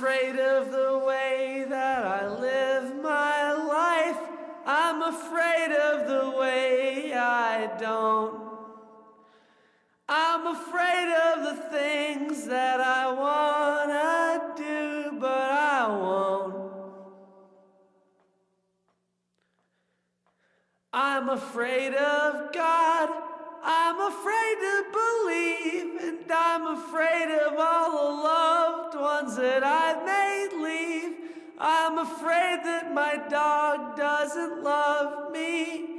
afraid of the way that I live my life. I'm afraid of the way I don't. I'm afraid of the things that I wanna do, but I won't. I'm afraid of God, I'm afraid to believe, and I'm afraid of all the loved ones that I've made leave. I'm afraid that my dog doesn't love me.